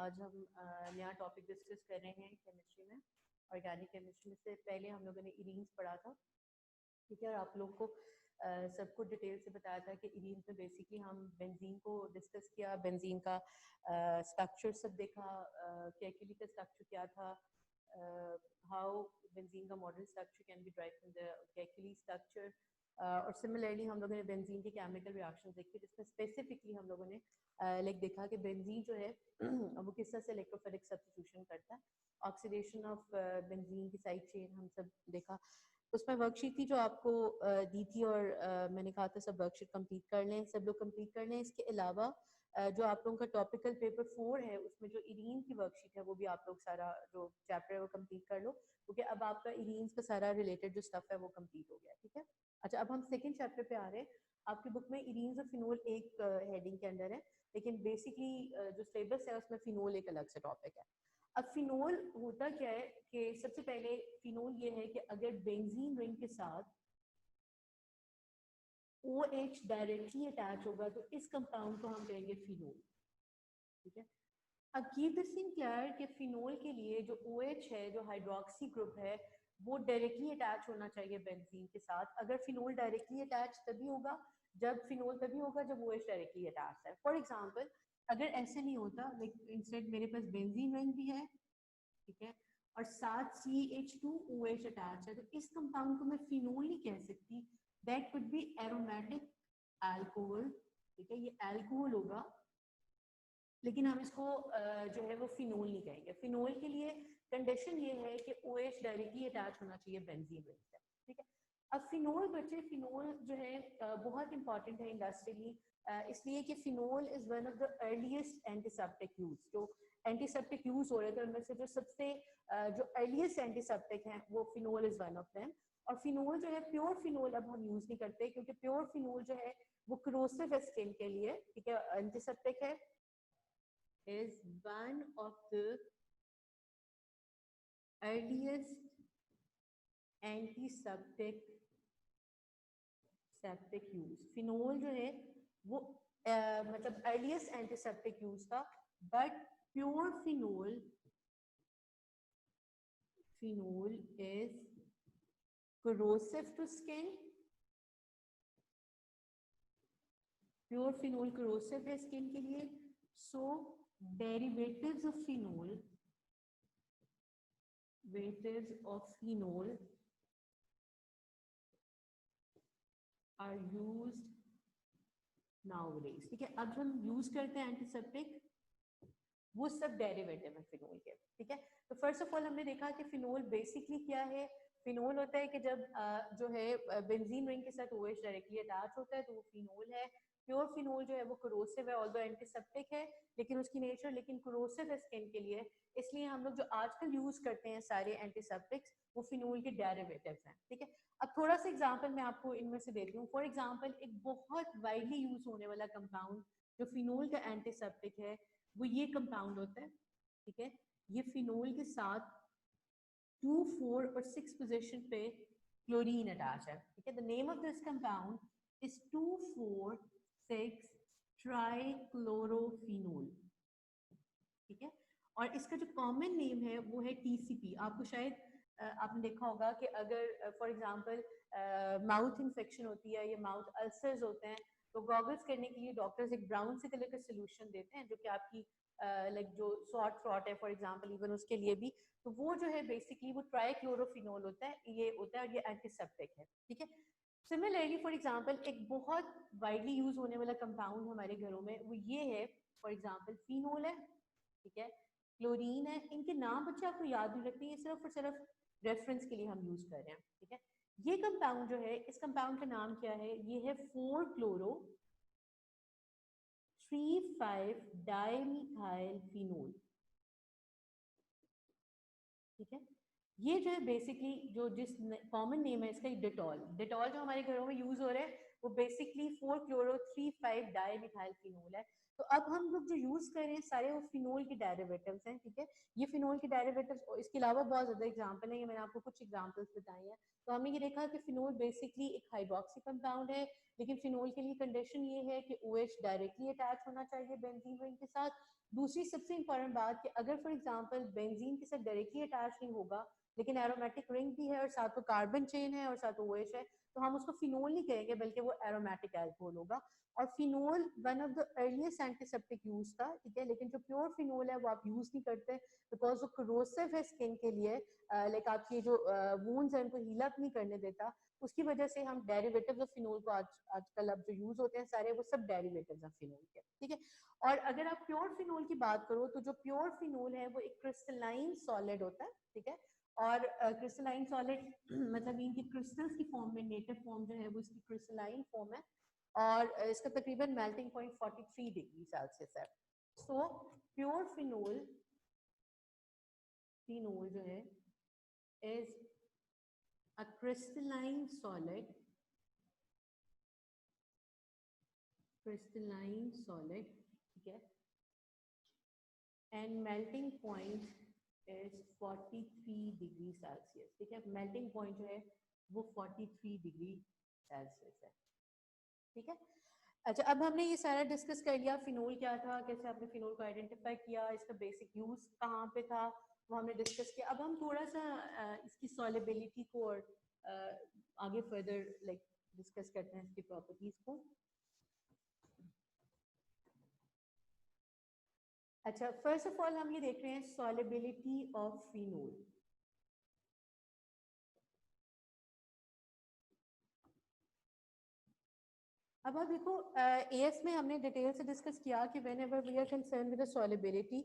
आज हम नया टॉपिक डिस्कस कर रहे हैं केमिस्ट्री में, ऑर्गेनिक केमिस्ट्री में। से पहले हम लोगों ने इरीन्स पढ़ा था, ठीक है, और आप लोग को सबको डिटेल से बताया था कि इरीन्स में बेसिकली हम बेंजीन को डिस्कस किया, बेंजीन का स्ट्रक्चर सब देखा, केल्कुली का स्ट्रक्चर क्या था, हाउ बेंजीन का model structure can be drive from the Kekule structure, और सिमिलरली हम लोगों ने बेंजीन के केमिकल रिएक्शन देखी, जिसमें स्पेसिफिकली हम लोगों ने लाइक देखा कि बेंजीन जो है वो किस तरह से इलेक्ट्रोफिलिक सब्स्टिट्यूशन करता है, ऑक्सीडेशन ऑफ बेंजीन की साइड चेन हम सब देखा। उसमें वर्कशीट थी जो आपको दी थी, और मैंने कहा था सब वर्कशीट कंप्लीट कर लें, सब लोग कंप्लीट कर लें। इसके अलावा जो आप लोगों का टॉपिकल पेपर 4 है, उसमें जो इरीन की वर्कशीट है वो भी आप लोग सारा जो चैप्टर है वो कंप्लीट कर लो, क्योंकि अब आपका इरीन्स का सारा रिलेटेड जो स्टफ है वो कंप्लीट हो गया, ठीक है। अच्छा, अब हम सेकंड चैप्टर पे आ रहे हैं। आपकी बुक में इरीन्स और फिनोल एक हेडिंग के अंदर है, लेकिन बेसिकली जो सिलेबस है उसमें फिनोल एक अलग से टॉपिक है। अब फिनोल होता क्या है कि सबसे पहले फिनोल ये है कि अगर बेंजीन रिंग के साथ OH डायरेक्टली अटैच होगा तो इस कंपाउंड को हम कहेंगे फिनोल, ठीक है। अब कीप दिस थिंग क्लियर कि फिनोल के लिए जो OH है, जो हाइड्रोक्सी ग्रुप है, वो डायरेक्टली अटैच होना चाहिए बेंजीन के साथ। अगर फिनोल डायरेक्टली अटैच तभी होगा जब फिनोल तभी होगा जब OH डायरेक्टली अटैच है। फॉर एग्जांपल, अगर ऐसे नहीं होता, इंस्टेड मेरे पास बेंजीन रिंग भी है, ठीक है, और साथ CH2OH अटैच है, तो इस कंपाउंड को मैं फिनोल नहीं कह सकती, that could be aromatic alcohol, ठीक है, ये अल्कोहल होगा, लेकिन हम इसको जो है वो फिनोल नहीं कहेंगे। फिनोल के लिए कंडीशन ये है कि OH डायरेक्टली अटैच होना चाहिए बेंजीन रिंग से, ठीक है। अब फिनोल बच्चे, फिनोल जो है बहुत इंपॉर्टेंट है इंडस्ट्रियली, इसलिए कि phenol is one of the earliest antiseptic use. जो एंटीसेप्टिक यूज हो रहे थे उनमें से जो सबसे जो अर्लीस्ट एंटीसेप्टिक हैं वो phenol is one of them. और फिनोल जो है, प्योर फिनोल अब हम यूज नहीं करते, क्योंकि प्योर फिनोल जो है वो क्रोसिव है स्किन के लिए, ठीक है, एंटीसेप्टिक है, is one of the earliest antiseptic use. Phenol जो है वो मतलब earliest antiseptic यूज था, but pure phenol is corrosive to skin, pure phenol corrosive है स्किन के लिए, so derivatives of phenol are used nowadays, ठीक है। अब हम यूज करते हैं एंटीसेप्टिक, वो सब डेरिवेटिव है फिनोल के, ठीक है। तो फर्स्ट ऑफ ऑल हमने देखा कि फिनोल बेसिकली क्या है। फिनोल होता है कि जब जो है बेंजीन रिंग के साथ OH डायरेक्टली अटैच होता है तो वो फिनोल है। प्योर फिनोल जो है वो कोरोसिव है, ऑल्दो एंटीसेप्टिक है, लेकिन उसकी नेचर लेकिन कोरोसिव है स्किन के लिए, इसलिए हम लोग जो आजकल यूज करते हैं सारे एंटीसेप्टिक्स वो फिनोल के डेरिवेटिव्स हैं, ठीक है। अब थोड़ा सा एग्जांपल मैं आपको इनमें से देती हूँ। फॉर एग्जांपल, एक बहुत वाइडली यूज होने वाला कंपाउंड जो फिनोल का एंटीसेप्टिक है वो ये कंपाउंड होता है, ठीक है। ये फिनोल के साथ 2, 4 और 6 पोजीशन पे क्लोरीन अटैच है, ठीक है। The name of this compound is 2,4,6 ट्राइक्लोरोफिनोल, ठीक है। और इसका जो कॉमन नेम है वो है TCP। आपको शायद आपने देखा होगा कि अगर फॉर एग्जांपल माउथ इन्फेक्शन होती है या माउथ अल्सर्स होते हैं तो गॉगल्स करने के लिए डॉक्टर्स एक ब्राउन से कलर का सोल्यूशन देते हैं, जो कि आपकी लाइक जो शॉर्ट थ्रॉट है फॉर एग्जांपल, इवन उसके लिए भी, तो वो जो है बेसिकली वो ट्राइक्लोरोफिनोल होता है, ये होता है, और ये एंटीसेप्टिक है, ठीक है। सिमिलरली फॉर एग्जांपल, एक बहुत वाइडली यूज होने वाला कंपाउंड हमारे घरों में वो ये है, फॉर एग्जांपल फिनोल है, ठीक है, क्लोरीन है। इनके नाम बच्चे आपको याद नहीं रखते, ये सिर्फ और सिर्फ रेफरेंस के लिए हम यूज कर रहे हैं, ठीक है। ये कंपाउंड जो है, इस कंपाउंड का नाम क्या है, ये है 4-क्लोरो 3,5-डाइमिथाइल फिनोल, ठीक है। ये जो है बेसिकली जो जिस कॉमन नेम है इसका, डिटॉल। डिटॉल जो हमारे घरों में यूज हो रहा है वो बेसिकली 4-chloro-3,5 डाइमिथाइल फिनोल है। तो अब हम लोग जो यूज कर रहे हैं सारे वो फिनोल के डेरिवेटिव्स हैं, ठीक है। ये फिनोल के डेरिवेटिव्स, इसके अलावा बहुत ज्यादा एग्जांपल है, ये मैंने आपको कुछ एग्जांपल्स बताए हैं। तो हमने ये देखा कि फिनोल बेसिकली एक हाइड्रोक्सी कंपाउंड है, लेकिन फिनोल के लिए कंडीशन ये है कि OH डायरेक्टली अटैच होना चाहिए बेंजीन रिंग के साथ। दूसरी सबसे इंपॉर्टेंट बात कि अगर फॉर एग्जांपल बेंजीन के साथ डायरेक्टली अटैच नहीं होगा लेकिन एरोमेटिक रिंग भी है और साथ वो कार्बन चेन है और साथ OH है, तो हम उसको फिनोल नहीं कहेंगे बल्कि वो एरोमेटिक अल्कोहल होगा। और phenol one of the earliest antiseptic use था, ठीक है, लेकिन जो प्योर फिनोल है वो आप यूज नहीं करते बिकॉज वो करोसिव है स्किन के लिए, लाइक आपकी जो वूंड्स है उनको हील अप नहीं करने देता। उसकी वजह से हम डेरिवेटिव्स ऑफ फिनोल को आजकल अब जो यूज होते हैं सारे वो सब डेरिवेटिव्स ऑफ फिनोल के, ठीक है। और अगर आप प्योर फिनोल की बात करो तो जो प्योर फिनोल है वो एक क्रिस्टलाइन सॉलिड होता है, ठीक है। और क्रिस्टलाइन सॉलिड मतलब इनकी क्रिस्टल्स की फॉर्म में, नेटिव फॉर्म जो है वो इसकी क्रिस्टलाइन फॉर्म है और इसका तकरीबन मेल्टिंग पॉइंट 43 डिग्री सेल्सियस है। सो प्योर फिनोल जो है इज अ क्रिस्टलाइन सॉलिड, ठीक है, and melting point is 43 degree Celsius, ठीक है। मेल्टिंग पॉइंट जो है वो 43 डिग्री सेल्सियस है, ठीक है। अच्छा, अब हमने ये सारा डिस्कस कर लिया, फिनोल क्या था, कैसे आपने फिनोल को आइडेंटिफाई किया, इसका बेसिक यूज कहाँ पे था वो हमने डिस्कस किया। अब हम थोड़ा सा इसकी सॉलिबिलिटी को और आगे फर्दर लाइक डिस्कस करते हैं इसकी प्रॉपर्टीज को। अच्छा, फर्स्ट ऑफ ऑल हम ये देख रहे हैं सॉलिबिलिटी ऑफ फिनोल। अब आप देखो एएस में हमने डिटेल से डिस्कस किया कि whenever we are concern with the solubility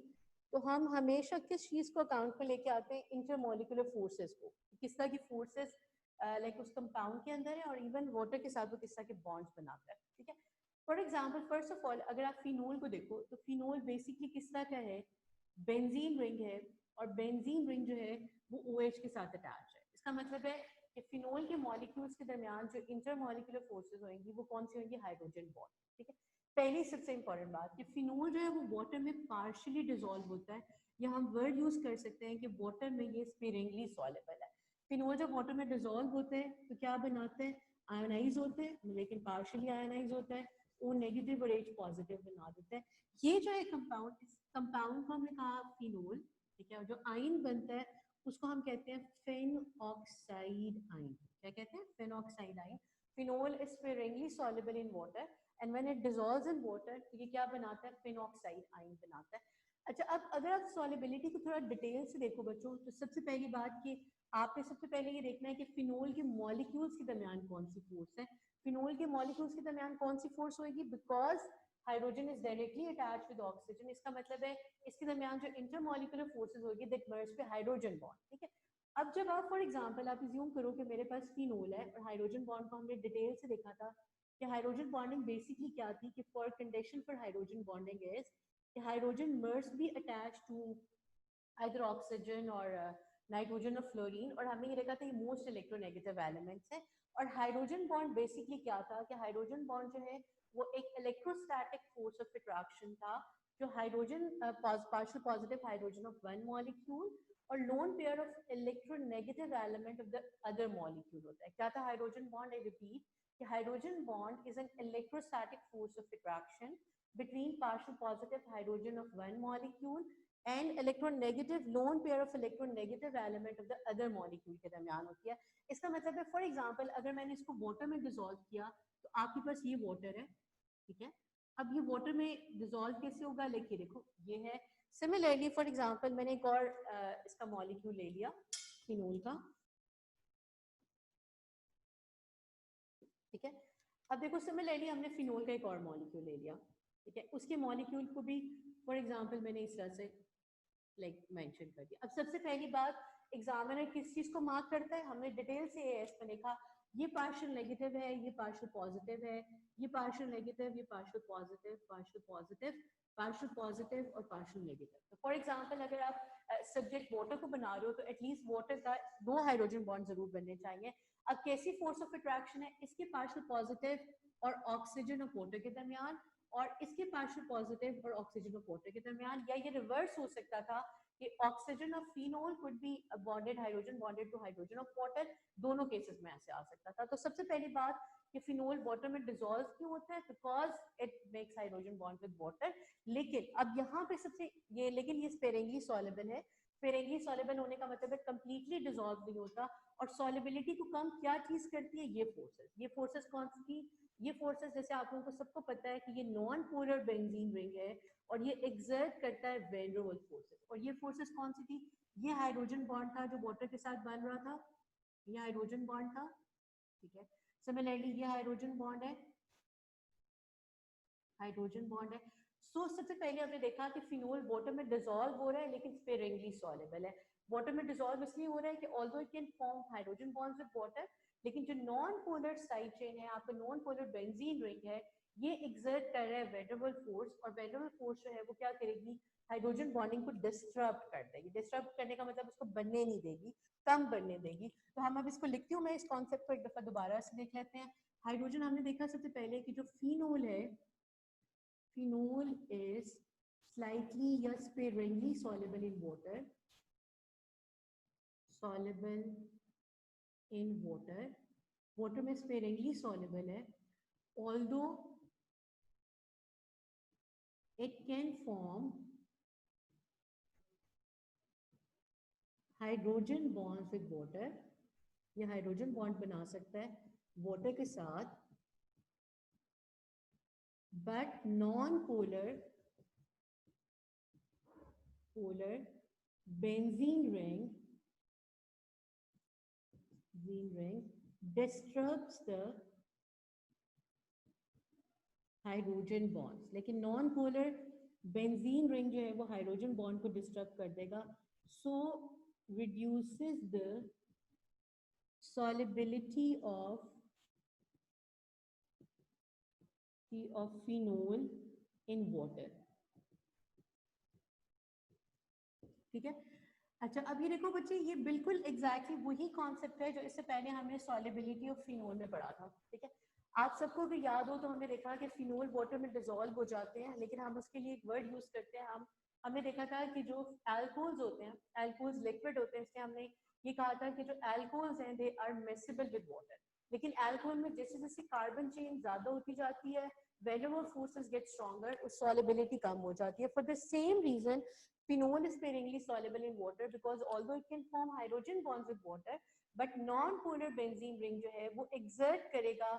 तो हम हमेशा किस चीज को अकाउंट में लेके आते हैं, इंटरमोलिकुलर फोर्सेस को, किस तरह की फोर्सेस लाइक उस कंपाउंड के अंदर है और इवन वाटर के साथ वो किस तरह के बॉन्ड्स बनाता है, ठीक है। For example first of all अगर आप फिनोल को देखो तो फिनोल बेसिकली किस तरह का है, बेंजीन रिंग है और बेंजीन रिंग जो है वो OH के साथ अटैच है। इसका मतलब है कि फिनोल के मॉलिक्यूल्स के दरमियान जो इंटरमॉलिक्यूलर फोर्सेस होंगी वो कौन सी होंगी, हाइड्रोजन बॉन्ड, ठीक है। पहली सबसे इंपॉर्टेंट बात कि फिनोल जो है वो वाटर में पार्शियली डिसॉल्व होता है, या हम वर्ड यूज कर सकते हैं कि वाटर में ये स्पिरिंगली सॉल्युबल है। फिनोल जब वाटर में डिसॉल्व होते हैं तो क्या बनाते हैं, आयोनाइज होते हैं, लेकिन पार्शियली आयोनाइज होता है, O नेगेटिव और H पॉजिटिव बना देते हैं। ये जो है कंपाउंड, इस कंपाउंड को हमने कहा फिनोल, ठीक है। जो आयन बनता है उसको हम कहते हैं फेनऑक्साइड आयन। क्या कहते हैं, phenoxide ion. Phenol is sparingly soluble in water and when it dissolves in water तो ये क्या बनाता है, फेनऑक्साइड आयन बनाता है। अच्छा, अब अगर आप सॉलिबिलिटी को थोड़ा डिटेल से देखो बच्चों तो सबसे पहली बात कि आपने सबसे पहले ये देखना है कि फिनोल के मॉलिक्यूल्स के दरमियान कौन सी फोर्स है। फिनोल के मॉलिक्यूल्स के दरमियान कौन सी फोर्स होगी, because hydrogen is directly attached with oxygen, इसका मतलब है इसके दरमियान जो इंटरमॉलिक्यूलर फोर्सेस होगी दैट मर्ज पे हाइड्रोजन बॉन्ड, ठीक है। अब जब आप फॉर एग्जांपल आप अज्यूम करो कि मेरे पास फिनोल है और हाइड्रोजन बॉन्ड को हमने डिटेल से देखा था कि हाइड्रोजन बॉन्डिंग बेसिकली क्या थी, कि for condition for hydrogen bonding is कि हाइड्रोजन मर्ज be attached to either oxygen or nitrogen or fluorine, और हमने ये देखा था ये मोस्ट इलेक्ट्रोनेगेटिव एलिमेंट्स है। और हाइड्रोजन बॉन्ड बेसिकली क्या था कि हाइड्रोजन बॉन्ड जो है वो एक इलेक्ट्रोस्टैटिक फोर्स ऑफ अट्रैक्शन था, जो hydrogen partial positive hydrogen of one molecule और lone pair of electronegative element of the other molecule होता है। क्या था हाइड्रोजन बॉन्ड, आई रिपीट कि hydrogen bond is an electrostatic force of attraction between partial positive hydrogen of one molecule and electronegative lone pair of electronegative element of the other molecule के दरमियान होती है। इसका मतलब है फॉर एग्जांपल अगर मैंने इसको वाटर में डिसॉल्व किया तो आपके पास ये वाटर है, ठीक है। अब ये वाटर में डिसॉल्व कैसे होगा, लेके देखो ये है। सिमिलरली फॉर एग्जांपल मैंने एक और इसका मॉलिक्यूल ले लिया फिनोल का, ठीक है। अब देखो सिमिलरली हमने फिनोल का एक और मॉलिक्यूल ले लिया, ठीक है। उसके मॉलिक्यूल को भी फॉर एग्जांपल मैंने इस तरह से लाइक मेंशन कर दिया। अब सबसे पहली बात, एग्जामिनर किस चीज को मार्क करता है, हमने डिटेल से एएस में लिखा ये पार्शियल नेगेटिव है, ये पार्शियल पॉजिटिव है, ये पार्शियल नेगेटिव, ये partial positive, partial positive, partial positive और पार्शियल नेगेटिव। तो फॉर एग्जांपल अगर आप सब्जेक्ट वाटर को बना रहे हो तो एटलीस्ट वाटर का 2 हाइड्रोजन बॉन्ड जरूर बनने चाहिए। अब कैसी फोर्स ऑफ अट्रैक्शन है, इसके पार्शियल पॉजिटिव और ऑक्सीजन ऑफ वाटर के दरमियान, और इसके पार्शियल पॉजिटिव और ऑक्सीजन ऑफ वाटर के दरमियान, या ये रिवर्स हो सकता था कि oxygen of phenol could be bonded hydrogen bonded to hydrogen of water, दोनों केसेस में ऐसे आ सकता था। तो सबसे पहली बात कि फिनोल वाटर में डिसॉल्व क्यों होता है, because it makes hydrogen bond with water. लेकिन अब यहाँ पे सबसे ये, लेकिन ये स्पेरेंगली सॉल्युबल है। स्पेरेंगली सॉल्युबल होने का मतलब है कंप्लीटली डिसॉल्व नहीं होता। और सॉल्युबिलिटी को कम क्या चीज करती है, ये फोर्सेस। ये फोर्सेस कौन सी थी, ये फोर्सेस जैसे आप लोगों को सबको पता है कि ये नॉन पोलर बेंजीन रिंग है और ये एक्सर्ट करता है वैन डर वाल्स फोर्सेस। और ये फोर्सेस कौन सी थी, ये हाइड्रोजन बॉन्ड था जो वाटर के साथ बन रहा था, ये हाइड्रोजन बॉन्ड था, ठीक है। सिमिलरली ये हाइड्रोजन बॉन्ड है, हाइड्रोजन बॉन्ड है। सो सबसे पहले हमने देखा कि फिनोल वाटर में डिसॉल्व हो रहा है लेकिन स्पेरिंगली सॉल्युबल है। वाटर में डिसॉल्व इसलिए हो रहा है कि although it can form hydrogen bonds with water, लेकिन जो नॉन पोलर साइड चेन है, आपका नॉन पोलर बेंजीन रिंग है, ये एक्सर्ट कर रहा है वैन डर वाल्स फोर्स, और वैन डर वाल्स फोर्स जो है वो क्या करेगी, हाइड्रोजन बॉन्डिंग को डिस्टर्ब कर देगी। डिस्टर्ब करने का मतलब उसको बनने नहीं देगी, कम बनने देगी। तो हम अब इसको लिखती हूँ मैं, इस कॉन्सेप्ट को एक दफा दोबारा से देख लेते हैं। हाइड्रोजन हमने देखा सबसे पहले कि जो फिनोल है, phenol is slightly या sparingly soluble in water, soluble in water, water में sparingly soluble है, although it can form hydrogen bonds with water, ये हाइड्रोजन बॉन्ड बना सकता है वाटर के साथ, but non polar polar benzene ring disturbs the hydrogen bonds. लेकिन non polar benzene ring जो है वो हाइड्रोजन बॉन्ड को डिस्टर्ब कर देगा, so reduces the solubility of phenol in water, ठीक है। अच्छा, अब ये देखो बच्चे, ये बिल्कुल एग्जैक्टली वही कॉन्सेप्ट है जो इससे पहले हमने सॉलिबिलिटी ऑफ फिनोल में पढ़ा था, ठीक है। आप सबको अगर याद हो तो हमने देखा कि फिनोल वाटर में डिसॉल्व हो जाते हैं, लेकिन हम उसके लिए एक वर्ड यूज करते हैं। हमने देखा था कि जो एल्कोहल्स होते हैं, एल्कोहल्स लिक्विड होते हैं, इसलिए हमने ये कहा था कि जो एल्कोहल्स हैं they are mixable with water. लेकिन एल्कोहल में जैसे जैसे कार्बन चेन ज्यादा होती जाती है, whenever forces get stronger, solubility कम हो जाती है। For the same reason, phenol is sparingly soluble in water because although it can form hydrogen bonds with water, but non-polar benzene ring जो है वो exert करेगा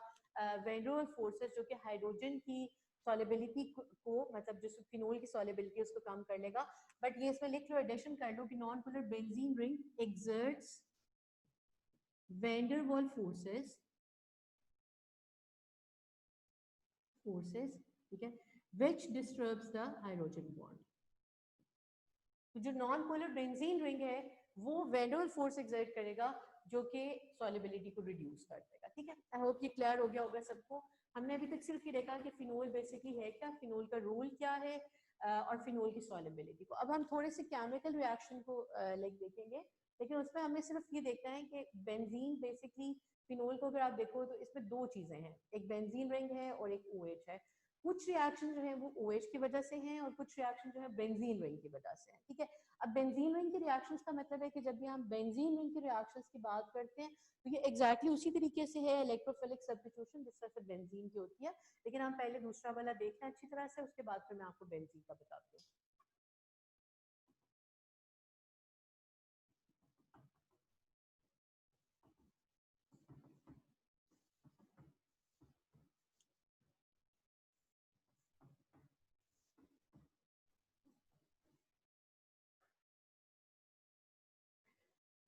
van der Waals forces जो कि hydrogen की solubility को मतलब जो फिनोल की solubility उसको कम कर लेगा। बट ये इसमें लिख लो, एडिशन कर लो कि non-polar benzene ring exerts van der Waals forces, ठीक है, which disturbs the hydrogen bond। तो जो नॉन पोलर बेंजीन रिंग है वो van der Waals force exert करेगा जो कि सॉल्युबिलिटी को रिड्यूस कर देगा, ठीक है। आई होप ये क्लियर हो गया होगा सबको। हमने अभी तक सिर्फ ये देखा कि फिनोल बेसिकली है क्या, फिनोल का रोल क्या है और फिनोल की सॉल्युबिलिटी को। अब हम थोड़े से केमिकल रिएक्शन को देखेंगे, लेकिन उसमें हमें सिर्फ ये देखना है कि बेंजीन बेसिकली, फिनोल को अगर आप देखो तो इसमें दो चीजें हैं, एक बेंजीन रिंग है और एक OH है। कुछ रिएक्शन जो है वो OH की वजह से हैं और कुछ रिएक्शन जो है बेंजीन रिंग की वजह से हैं, ठीक है। अब बेंजीन रिंग के रिएक्शंस का मतलब है कि जब भी हम बेंजीन रिंग के रिएक्शंस की बात करते हैं तो ये एग्जैक्टली उसी तरीके से है इलेक्ट्रोफिलिक सब्स्टिट्यूशन जिस तरह से बेंजीन की होती है। लेकिन हम पहले दूसरा वाला देखते हैं अच्छी तरह से, उसके बाद फिर मैं आपको बेंजीन का बताती हूँ।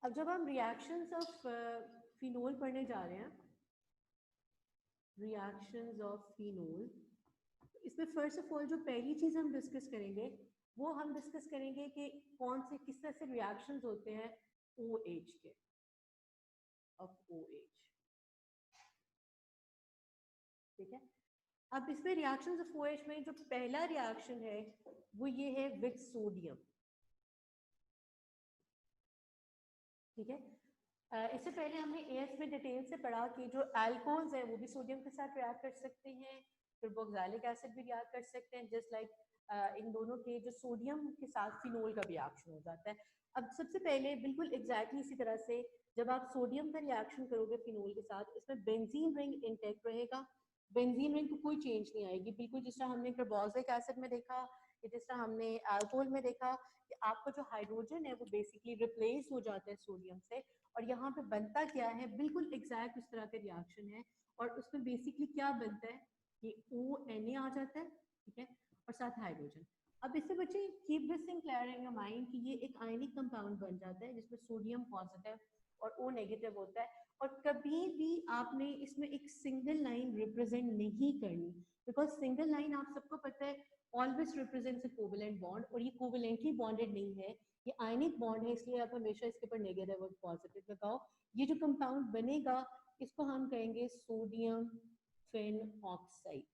अब जब हम रिएक्शंस ऑफ फिनोल पढ़ने जा रहे हैं, रिएक्शंस ऑफ फिनोल, इसमें फर्स्ट ऑफ ऑल जो पहली चीज हम डिस्कस करेंगे वो हम डिस्कस करेंगे कि कौन से किस तरह से रिएक्शंस होते हैं OH के, ऑफ OH, ठीक है। अब इसमें रिएक्शंस ऑफ OH में जो पहला रिएक्शन है वो ये है विद सोडियम, ठीक है। इससे पहले हमने एएस में डिटेल से पढ़ा कि जो अल्कोहल्स हैं वो भी सोडियम के साथ रिएक्ट कर सकते हैं, कार्बोक्सिलिक एसिड भी रिएक्ट कर सकते हैं, जस्ट लाइक इन दोनों के जो सोडियम के साथ फिनोल का भी रिएक्शन हो जाता है। अब सबसे पहले बिल्कुल एग्जैक्टली इसी तरह से जब आप सोडियम का रिएक्शन करोगे फिनोल के साथ, इसमें बेंजीन रिंग इंटैक्ट रहेगा, बेंजीन रिंग को कोई चेंज नहीं आएगी, बिल्कुल जिस तरह हमने कार्बोक्सिलिक एसिड में देखा या जिस तरह हमने अल्कोहल में देखा कि आपका जो हाइड्रोजन है वो बेसिकली रिप्लेस हो जाता है सोडियम से, और यहाँ पे बनता क्या है, बिल्कुल एग्जैक्ट उस तरह का रिएक्शन है। और उसमें बेसिकली क्या बनता है कि ONA आ जाता है, ठीक है, और साथ हाइड्रोजन। अब इससे बच्चे keep this thing clear in your mind कि ये एक आयनिक कंपाउंड बन जाता है जिसमें सोडियम पॉजिटिव और O नेगेटिव होता है, और कभी भी आपने इसमें एक सिंगल लाइन रिप्रेजेंट नहीं करनी, बिकॉज सिंगल लाइन आप सबको पता है always represents a covalent bond, और ये कोवेलेंटली बॉन्डेड नहीं है, ये आयनिक बॉन्ड है, इसलिए आप हमेशा इसके ऊपर नेगेटिव और पॉजिटिव लगाओ। ये जो कंपाउंड बनेगा इसको हम कहेंगे सोडियम फेनॉक्साइड।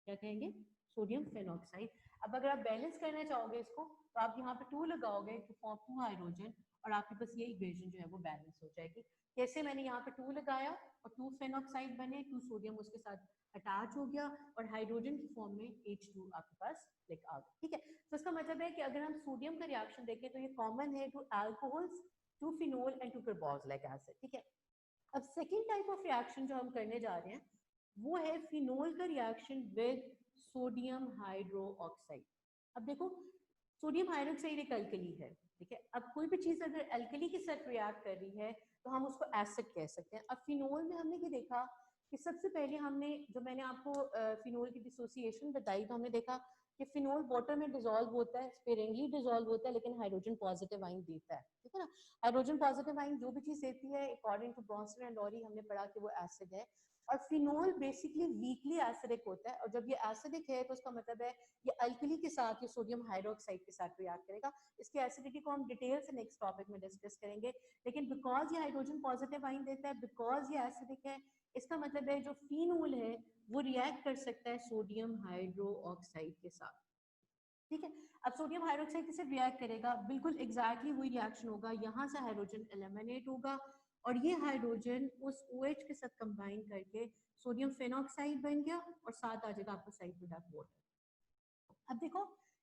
क्या कहेंगे? Sodium phenoxide. अब अगर आप बैलेंस करना चाहोगे इसको तो आप यहाँ पे 2 लगाओगे टू फॉर्म 2 हाइड्रोजन, और आपके पास ये इक्वेशन जो है वो बैलेंस हो जाएगी। कैसे? मैंने यहाँ पे 2 लगाया और 2 फेनॉक्साइड बने, 2 सोडियम उसके साथ अटैच हो गया और हाइड्रोजन की फॉर्म में H2 आपके पास लिख आ गया, ठीक है। तो इसका मतलब है कि अगर हम सोडियम का रिएक्शन देखें तो ये कॉमन है to alcohols, to phenol and to carboxylic acid, ठीक है। अब सेकेंड टाइप ऑफ रिएक्शन जो हम करने जा रहे हैं वो है फिनोल का रिएक्शन विद सोडियम हाइड्रोक्साइड। अब देखो सोडियम हाइड्रोक्साइड एक अल्कली है, ठीक है। अब कोई भी चीज अगर अल्कली के साथ रिएक्ट कर रही है तो हम उसको एसिड कह सकते हैं। अब फिनोल में हमने ये देखा कि सबसे पहले हमने जो मैंने आपको फिनोल की डिसोसिएशन बताई तो हमने देखा कि फिनोल वाटर में डिसॉल्व होता है, स्पेरिंगली डिसॉल्व होता है, लेकिन हाइड्रोजन पॉजिटिव आयन देता है, ठीक है ना। हाइड्रोजन पॉजिटिव आयन जो भी चीज देती है according to Bronsted and Lowry हमने पढ़ा कि वो एसिड है। और फिनोल बेसिकली वीकली एसिडिक होता है, और जब ये एसिडिक है तो उसका मतलब है ये अल्कली के साथ, ये सोडियम हाइड्रोक्साइड के साथ रिएक्ट करेगा। इसकी एसिडिटी को हम डिटेल से नेक्स्ट टॉपिक में डिस्कस करेंगे, लेकिन बिकॉज ये हाइड्रोजन पॉजिटिव आयन देता है, बिकॉज ये एसिडिक है, इसका मतलब है जो फिनोल है वो रिएक्ट कर सकता है सोडियम हाइड्रोक्साइड के साथ, ठीक है। अब सोडियम हाइड्रोक्साइड किसे रिएक्ट करेगा? बिल्कुल एग्जैक्टली वही रिएक्शन होगा, यहाँ से हाइड्रोजन एलिमिनेट होगा और ये हाइड्रोजन उस OH के साथ कंबाइन करके सोडियम फेनॉक्साइड बन गया और साथ आ जाएगा आपका साइड प्रोडक्ट वाटर। अब देखो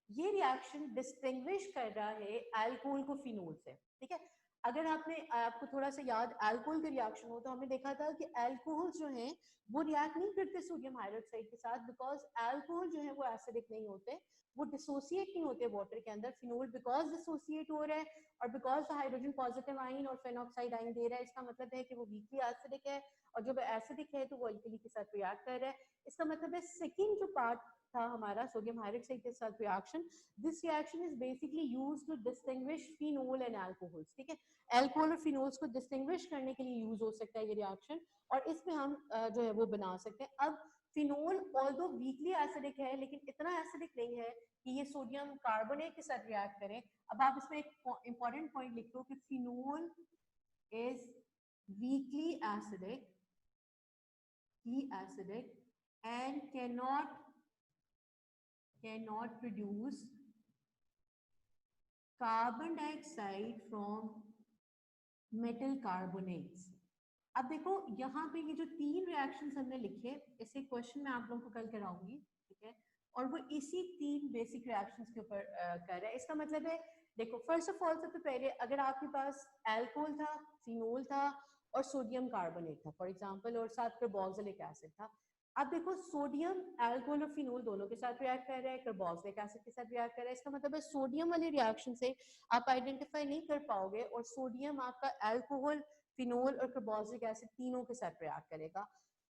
ये रिएक्शन डिस्टिंग्विश कर रहा है अल्कोहल को फिनोल से, ठीक है। अगर आपको थोड़ा सा याद अल्कोहल का रिएक्शन हो तो हमने देखा था कि अल्कोहल जो है वो रिएक्ट नहीं करते सोडियम हाइड्रोक्साइड के साथ, बिकॉज अल्कोहल जो है वो एसिडिक नहीं होते, वो डिसोसिएट नहीं होते वाटर के अंदर। फिनोल बिकॉज डिसोसिएट हो रहा है और बिकॉज हाइड्रोजन पॉजिटिव आयन और फेनॉक्साइड आयन दे रहा है, इसका मतलब है कि वो वीकली एसिडिक है, और जब एसिडिक है तो वो अल्कली के साथ रिएक्ट कर रहा है। इसका मतलब है सेकेंड जो पार्ट था हमारा सोडियम हाइड्रोक्साइड के साथ reaction, this reaction is basically used to distinguish phenol and alcohols, ठीक है। अल्कोहल और फिनोल्स को डिस्टिंग्विश करने के लिए यूज हो सकता है ये रिएक्शन, और इसमें हम जो है वो बना सकते हैं। अब फिनोल ऑल्दो वीकली एसिडिक है लेकिन इतना एसिडिक नहीं है कि ये सोडियम कार्बोनेट के साथ रिएक्ट करें। अब आप इसमें एक इंपॉर्टेंट पॉइंट लिख दो कि phenol is weekly acidic and cannot produce carbon dioxide from metal carbonates। अब देखो यहाँ पे ये जो 3 रिएक्शंस हमने लिखे, इसे क्वेश्चन में आप लोगों को कल कराऊंगी, ठीक है, और वो इसी 3 बेसिक रिएक्शंस के ऊपर कर रहा है। इसका मतलब है देखो फर्स्ट ऑफ ऑल सबसे पहले अगर आपके पास अल्कोहल था, फिनोल था और सोडियम कार्बोनेट था फॉर एग्जांपल, और साथ कार्बोक्सिलिक एसिड था। अब देखो सोडियम अल्कोहल और फिनोल दोनों के साथ रिएक्ट कर रहा है, कार्बोक्सिलिक एसिड के साथ रिएक्ट कर रहा है। इसका मतलब है सोडियम वाले रिएक्शन से आप आइडेंटिफाई नहीं कर पाओगे, और सोडियम आपका अल्कोहल, फिनोल और कार्बोक्सिलिक एसिड तीनों के साथ रिएक्ट करेगा।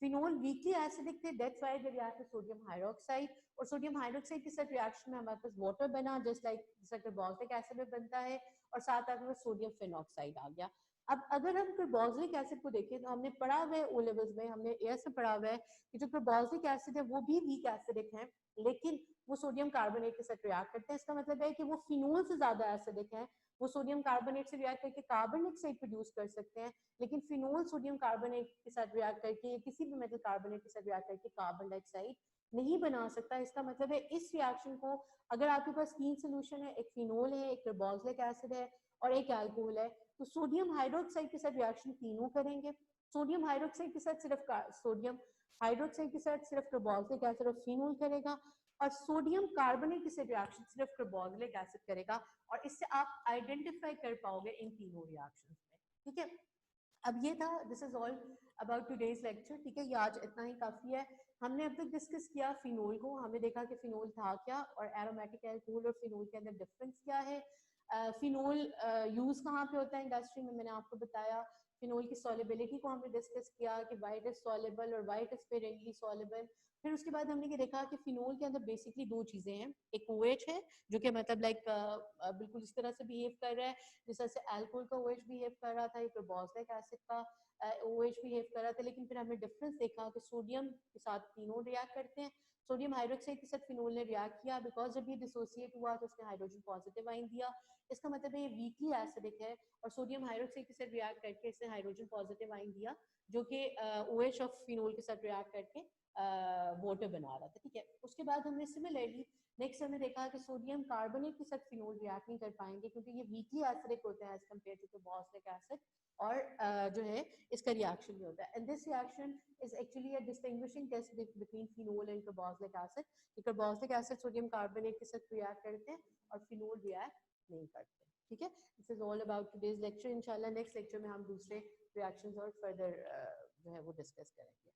फिनोल वीकली एसिडिक थे, that's why they react with sodium hydroxide, और सोडियम हाइड्रोक्साइड के साथ रिएक्शन में हमारे पास वाटर बना जस्ट लाइक जैसा कार्बोक्सिलिक एसिड में बनता है, और साथ आपके सोडियम फेनॉक्साइड आ गया। अब अगर हम कार्बोक्सिलिक एसिड को देखें तो हमने पढ़ा हुआ है O लेवल्स में, हमने एयर से पढ़ा हुआ है कि जो कार्बोक्सिलिक एसिड है वो भी वीक एसिडिक है, लेकिन वो सोडियम कार्बोनेट के साथ रिएक्ट करते हैं। इसका मतलब है कि वो फिनोल से ज्यादा एसिडिक है, वो सोडियम कार्बोनेट से रिएक्ट करके कार्बन डाइऑक्साइड प्रोड्यूस कर सकते हैं, लेकिन फिनोल सोडियम कार्बोनेट के साथ रिएक्ट करके किसी भी मेटल कार्बोनेट के साथ रिएक्ट करके कार्बन डाइऑक्साइड नहीं बना सकता। इसका मतलब है इस रिएक्शन को, अगर आपके पास 3 सोल्यूशन है, एक फिनोल है, एक कार्बोक्सिलिक एसिड है और एक अल्कोहल है, तो सोडियम हाइड्रोक्साइड के साथ रिएक्शन तीनों करेंगे। सोडियम हाइड्रोक्साइड के साथ सिर्फ सोडियम हाइड्रोक्साइड के साथ सिर्फ कार्बोक्सिलिक एसिड और फिनोल करेगा, और सोडियम कार्बोनेट के साथ रिएक्शन सिर्फ कार्बोक्सिलिक एसिड करेगा। और इससे आप आइडेंटिफाई कर पाओगे इन तीनों रिएक्शंस में। ठीक है, अब ये था, this is all about today's lecture. ठीक है, ये आज इतना ही काफी है। हमने अब तक डिस्कस किया फिनोल को, हमने देखा कि फिनोल था क्या और एरोमेटिक अल्कोहल और फिनोल के अंदर डिफरेंस क्या है। फिनोल यूज कहाँ पे होता है इंडस्ट्री में, मैंने आपको बताया। फिनोल की सॉलिबिलिटी को हमने डिस्कस किया कि वाइट इज सॉलेबल और वाइट इज स्पेरेंटली सॉलेबल। फिर उसके बाद हमने ये देखा कि फिनोल के अंदर बेसिकली दो चीजें हैं, एक OH है जो कि मतलब लाइक बिल्कुल इस तरह से बिहेव कर रहा है जिस तरह से अल्कोहल का OH बिहेव कर रहा था, एक कार्बोक्सिलिक एसिड का OH बिहेव कर रहा था। लेकिन फिर हमने डिफरेंस देखा कि सोडियम के साथ तीनों रिएक्ट करते हैं। सोडियम हाइड्रोक्साइड के साथ फिनोल ने रिएक्ट किया, बिकॉज जब ये डिसोसिएट हुआ तो उसने हाइड्रोजन पॉजिटिव आयन दिया। इसका मतलब है ये वीकली एसिडिक है, और सोडियम हाइड्रोक्साइड के साथ रिएक्ट करके इसने हाइड्रोजन पॉजिटिव आयन दिया जो कि OH ऑफ फिनोल के साथ रिएक्ट करके वाटर बना रहा था। ठीक है, उसके बाद हमने सिमिलरली नेक्स्ट हमने देखा कि सोडियम कार्बोनेट के साथ फिनोल रिएक्ट नहीं कर पाएंगे क्योंकि ये वीकली एसिडिक होता है as compare to carboxylic acid, और जो है इसका रिएक्शन भी होता है। And this reaction is actually a distinguishing test between phenol and carboxylic acid. Carboxylic acid sodium carbonate के साथ रिएक्ट करते हैं और फिनोल रिएक्ट नहीं करते। ठीक है, this is all about today's lecture. इंशाल्लाह नेक्स्ट लेक्चर में हम दूसरे रिएक्शंस और फर्दर जो है वो डिस्कस करेंगे।